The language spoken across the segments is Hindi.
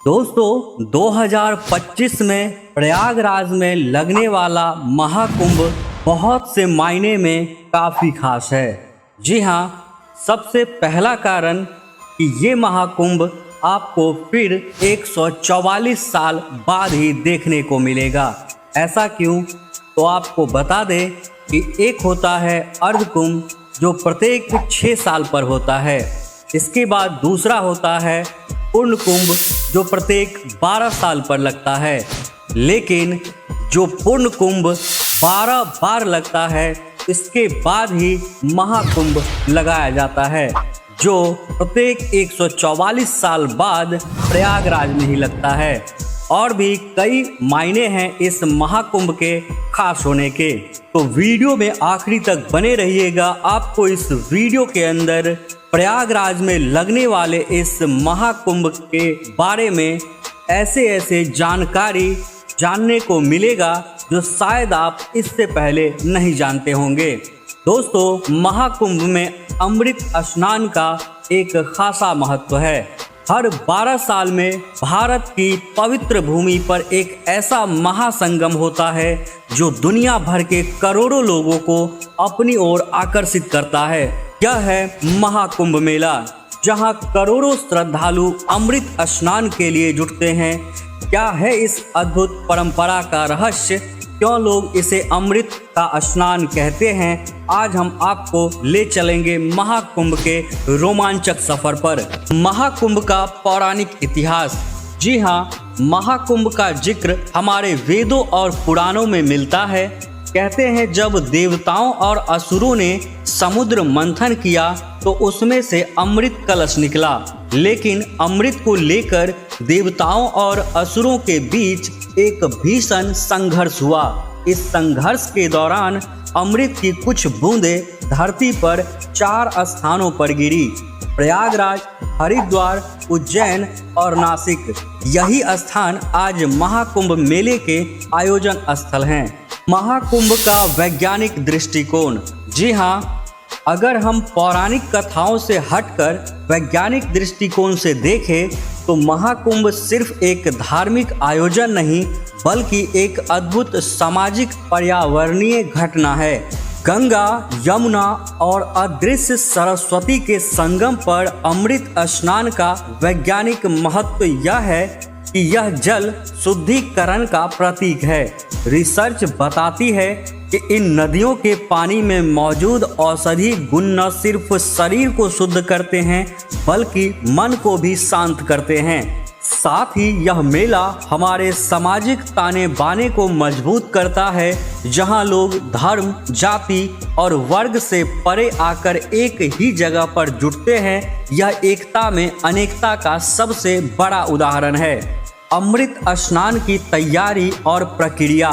दोस्तों 2025 में प्रयागराज में लगने वाला महाकुंभ बहुत से मायने में काफ़ी खास है। जी हाँ, सबसे पहला कारण कि ये महाकुंभ आपको फिर 144 साल बाद ही देखने को मिलेगा। ऐसा क्यों? तो आपको बता दें कि एक होता है अर्धकुंभ जो प्रत्येक 6 साल पर होता है। इसके बाद दूसरा होता है पूर्ण कुंभ जो प्रत्येक 12 साल पर लगता है। लेकिन जो पूर्ण कुंभ 12 बार लगता है, इसके बाद ही महाकुंभ लगाया जाता है जो प्रत्येक 144 साल बाद प्रयागराज में ही लगता है। और भी कई मायने हैं इस महाकुंभ के खास होने के, तो वीडियो में आखिरी तक बने रहिएगा। आपको इस वीडियो के अंदर प्रयागराज में लगने वाले इस महाकुंभ के बारे में ऐसे जानकारी जानने को मिलेगा जो शायद आप इससे पहले नहीं जानते होंगे। दोस्तों, महाकुंभ में अमृत स्नान का एक खासा महत्व है। हर 12 साल में भारत की पवित्र भूमि पर एक ऐसा महासंगम होता है जो दुनिया भर के करोड़ों लोगों को अपनी ओर आकर्षित करता है। यह है महाकुंभ मेला, जहां करोड़ों श्रद्धालु अमृत स्नान के लिए जुटते हैं। क्या है इस अद्भुत परंपरा का रहस्य? क्यों लोग इसे अमृत का स्नान कहते हैं? आज हम आपको ले चलेंगे महाकुंभ के रोमांचक सफर पर। महाकुंभ का पौराणिक इतिहास। जी हाँ, महाकुंभ का जिक्र हमारे वेदों और पुराणों में मिलता है। कहते हैं जब देवताओं और असुरों ने समुद्र मंथन किया तो उसमें से अमृत कलश निकला। लेकिन अमृत को लेकर देवताओं और असुरों के बीच एक भीषण संघर्ष हुआ। इस संघर्ष के दौरान अमृत की कुछ बूंदें धरती पर 4 स्थानों पर गिरी: प्रयागराज, हरिद्वार, उज्जैन और नासिक। यही स्थान आज महाकुंभ मेले के आयोजन स्थल हैं। महाकुंभ का वैज्ञानिक दृष्टिकोण। जी हाँ, अगर हम पौराणिक कथाओं से हटकर वैज्ञानिक दृष्टिकोण से देखें तो महाकुंभ सिर्फ एक धार्मिक आयोजन नहीं बल्कि एक अद्भुत सामाजिक पर्यावरणीय घटना है। गंगा, यमुना और अदृश्य सरस्वती के संगम पर अमृत स्नान का वैज्ञानिक महत्व यह है कि यह जल शुद्धिकरण का प्रतीक है। रिसर्च बताती है कि इन नदियों के पानी में मौजूद औषधि गुण न सिर्फ शरीर को शुद्ध करते हैं बल्कि मन को भी शांत करते हैं। साथ ही यह मेला हमारे सामाजिक ताने बाने को मजबूत करता है, जहां लोग धर्म, जाति और वर्ग से परे आकर एक ही जगह पर जुटते हैं। यह एकता में अनेकता का सबसे बड़ा उदाहरण है। अमृत स्नान की तैयारी और प्रक्रिया।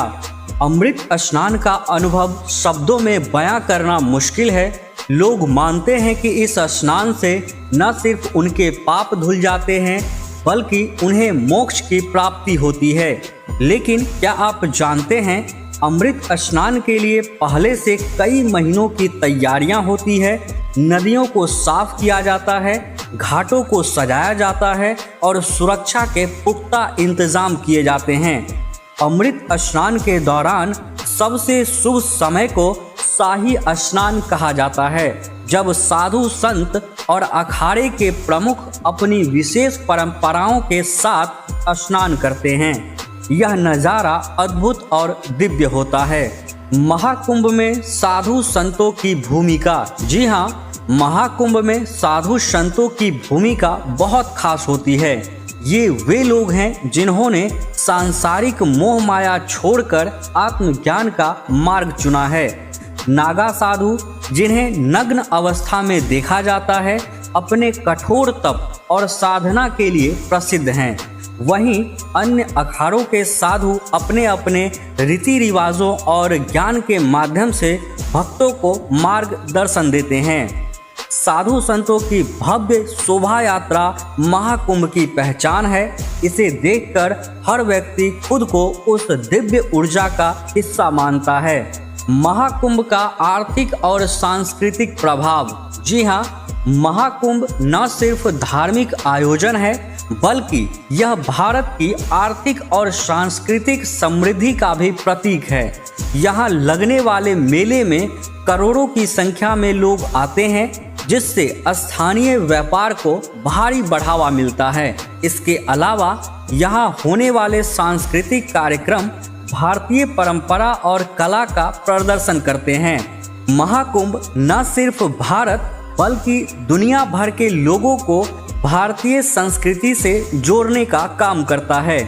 अमृत स्नान का अनुभव शब्दों में बयां करना मुश्किल है। लोग मानते हैं कि इस स्नान से न सिर्फ उनके पाप धुल जाते हैं बल्कि उन्हें मोक्ष की प्राप्ति होती है। लेकिन क्या आप जानते हैं, अमृत स्नान के लिए पहले से कई महीनों की तैयारियां होती है। नदियों को साफ किया जाता है, घाटों को सजाया जाता है और सुरक्षा के पुख्ता इंतजाम किए जाते हैं। अमृत स्नान के दौरान सबसे शुभ समय को शाही स्नान कहा जाता है, जब साधु संत और अखाड़े के प्रमुख अपनी विशेष परंपराओं के साथ स्नान करते हैं। यह नज़ारा अद्भुत और दिव्य होता है। महाकुंभ में साधु संतों की भूमिका। जी हाँ, महाकुंभ में साधु संतों की भूमिका बहुत खास होती है। ये वे लोग हैं जिन्होंने सांसारिक मोह माया छोड़कर आत्मज्ञान का मार्ग चुना है। नागा साधु, जिन्हें नग्न अवस्था में देखा जाता है, अपने कठोर तप और साधना के लिए प्रसिद्ध हैं। वहीं अन्य अखाड़ों के साधु अपने अपने रीति रिवाजों और ज्ञान के माध्यम से भक्तों को मार्गदर्शन देते हैं। साधु संतों की भव्य शोभा यात्रा महाकुंभ की पहचान है। इसे देखकर हर व्यक्ति खुद को उस दिव्य ऊर्जा का हिस्सा मानता है। महाकुंभ का आर्थिक और सांस्कृतिक प्रभाव। जी हाँ, महाकुंभ न सिर्फ धार्मिक आयोजन है, बल्कि यह भारत की आर्थिक और सांस्कृतिक समृद्धि का भी प्रतीक है। यहाँ लगने वाले मेले में करोड़ों की संख्या में लोग आते हैं, जिससे स्थानीय व्यापार को भारी बढ़ावा मिलता है। इसके अलावा यहाँ होने वाले सांस्कृतिक कार्यक्रम भारतीय परंपरा और कला का प्रदर्शन करते हैं। महाकुंभ न सिर्फ भारत बल्कि दुनिया भर के लोगों को भारतीय संस्कृति से जोड़ने का काम करता है।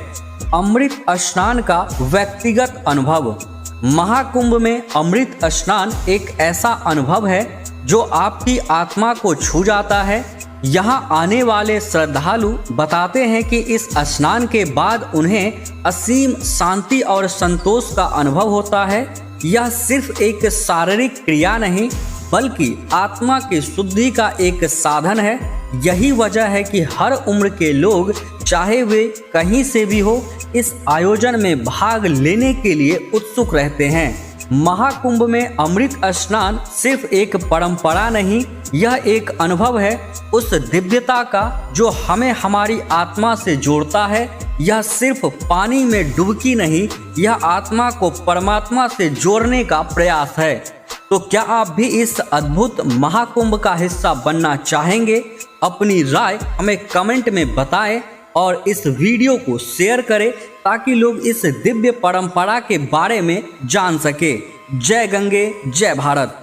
अमृत स्नान का व्यक्तिगत अनुभव। महाकुंभ में अमृत स्नान एक ऐसा अनुभव है जो आपकी आत्मा को छू जाता है। यहाँ आने वाले श्रद्धालु बताते हैं कि इस स्नान के बाद उन्हें असीम शांति और संतोष का अनुभव होता है। यह सिर्फ एक शारीरिक क्रिया नहीं, बल्कि आत्मा की शुद्धि का एक साधन है। यही वजह है कि हर उम्र के लोग, चाहे वे कहीं से भी हो, इस आयोजन में भाग लेने के लिए उत्सुक रहते हैं। महाकुंभ में अमृत स्नान सिर्फ एक परंपरा नहीं, यह एक अनुभव है उस दिव्यता का जो हमें हमारी आत्मा से जोड़ता है। यह सिर्फ पानी में डुबकी नहीं, यह आत्मा को परमात्मा से जोड़ने का प्रयास है। तो क्या आप भी इस अद्भुत महाकुंभ का हिस्सा बनना चाहेंगे? अपनी राय हमें कमेंट में बताएं और इस वीडियो को शेयर करें ताकि लोग इस दिव्य परंपरा के बारे में जान सके। जय गंगे, जय भारत।